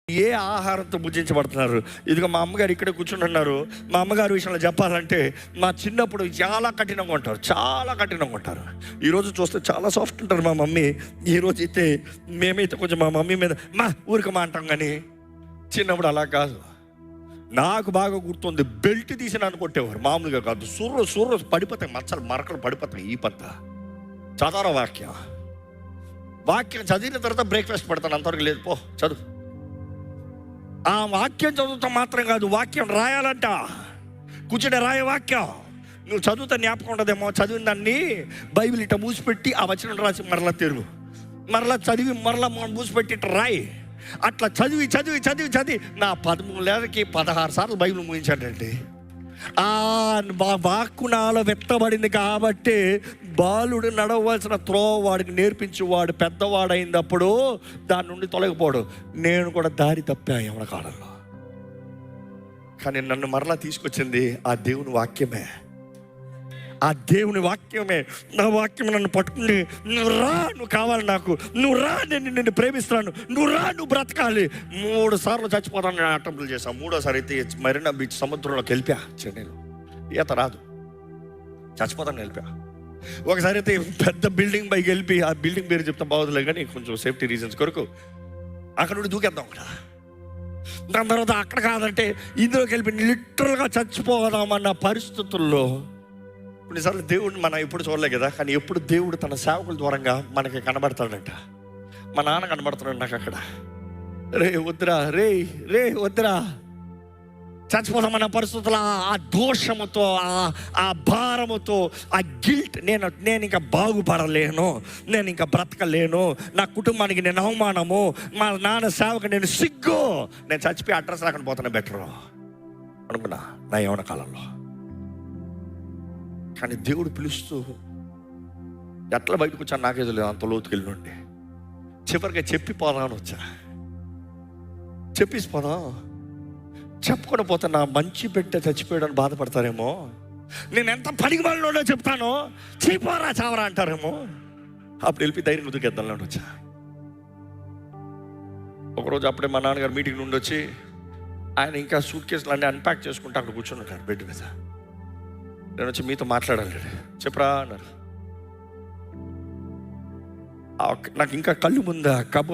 ఏ ఆహారంతో భుజించబడుతున్నారు? ఇదిగో మా అమ్మగారు ఇక్కడే కూర్చుని ఉన్నారు. మా అమ్మగారి విషయంలో చెప్పాలంటే మా చిన్నప్పుడు చాలా కఠినంగా ఉంటారు, చాలా కఠినంగా ఉంటారు. ఈరోజు చూస్తే చాలా సాఫ్ట్ ఉంటారు మా మమ్మీ. ఈరోజు అయితే మేమైతే కొంచెం మా మమ్మీ మీద ఊరికమా అంటాం, కానీ చిన్నప్పుడు అలా కాదు. నాకు బాగా గుర్తుంది, బెల్ట్ తీసి నన్ను కొట్టేవారు, మామూలుగా కాదు. సుర్ర పడిపోతాయి, మచ్చలు మరకలు పడిపోతాయి. ఈ పంత చదవరా వాక్యం చదివిన తర్వాత బ్రేక్ఫాస్ట్ పెడతాను, అంతవరకు లేదు, పో చదువు. ఆ వాక్యం చదువుతాం మాత్రం కాదు, వాక్యం రాయాలంట. కూర్చుంటే రాయ వాక్యం. నువ్వు చదువుతా జ్ఞాపకం ఉండదేమో, చదివిన దాన్ని బైబిల్ ఇట్ట మూసిపెట్టి ఆ వచనం రాసి మరలా తిరుగు, మరలా చదివి మరలా మూసిపెట్టి ఇట్ట రాయి. అట్లా చదివి చదివి చదివి చదివి నా 13 16 సార్లు బైబిల్ ముగించాడండి. వాక్కు నాలో వెత్తబడింది కాబట్టి బాలుడు నడవలసిన త్రోవ వాడికి నేర్పించి వాడు పెద్దవాడైనప్పుడు దాని నుండి తొలగిపోడు. నేను కూడా దారి తప్పా యవన కాలంలో, కానీ నన్ను మరలా తీసుకొచ్చింది ఆ దేవుని వాక్యమే. ఆ దేవుని వాక్యమే. నా వాక్యం నన్ను పట్టుకుని, నువ్వు రా, నువ్వు కావాలి నాకు, నువ్వు రా, నేను నిన్ను ప్రేమిస్తున్నాను, నువ్వు రా, నువ్వు బ్రతకాలి. 3 సార్లు చచ్చిపోతాను నేను అటెంప్ట్లు చేశాను. 3వ సారి అయితే మరీనా బీచ్ సముద్రంలోకి వెళ్ళిపోయా. చెన్నైలో ఈత రాదు, చచ్చిపోతాను వెళ్ళిపోయా. ఒకసారి అయితే పెద్ద బిల్డింగ్ పైకి వెళ్ళి, ఆ బిల్డింగ్ పేరు చెప్తా బాగుందిలే కానీ కొంచెం సేఫ్టీ రీజన్స్ కొరకు అక్కడ నుండి దూకేద్దాం అక్కడ. దాని తర్వాత అక్కడ కాదంటే ఇందులోకి వెళ్ళి లిటరల్గా చచ్చిపోదామన్న పరిస్థితుల్లో కొన్నిసార్లు దేవుడిని మనం ఎప్పుడు చూడలే కదా, కానీ ఎప్పుడు దేవుడు తన సేవకుల ద్వారంగా మనకి కనబడతాడంట. మా నాన్న కనబడుతున్నాడు నాకు అక్కడ. రే వద్దురా, రే వద్దురా, చచ్చిపోతామన్న పరిస్థితుల్లో ఆ దోషముతో, ఆ భారముతో, ఆ గిల్ట్, నేను ఇంకా బాగుపడలేను, నేను ఇంకా బ్రతకలేను, నా కుటుంబానికి నేను అవమానము, మా నాన్న సేవకు నేను సిగ్గు, నేను చచ్చిపోయి అడ్రస్ రాకుండా పోతాను బెటరు అనుకున్నా నా యవ్వన కాలంలో. కానీ దేవుడు పిలుస్తూ ఎట్లా బయటకు వచ్చా నాకేదో లేదు, అంత లోతుకి వెళ్ళినండి. చివరిగా చెప్పిపోదామని వచ్చా. చెప్పేసిపోదాం, చెప్పుకొని పోతే నా మంచి పెట్టే చచ్చిపోయాడని బాధపడతారేమో, నేను ఎంత పనికి వాళ్ళలో చెప్తానో, చీపోరా చావరా అంటారేమో. అప్పుడు వెళ్ళి ధైర్యం ఉదికేద్దామని వచ్చా. ఒకరోజు అప్పుడే మా నాన్నగారు మీటింగ్ నుండి వచ్చి ఆయన ఇంకా సూట్ కేసులు అన్నీ అన్ప్యాక్ చేసుకుంటే అక్కడ కూర్చొని ఉంటారు బెడ్ మీద. నేను వచ్చి మీతో మాట్లాడాలి, చెప్పరా అన్నారు. నాకు ఇంకా కళ్ళు ముందా కబ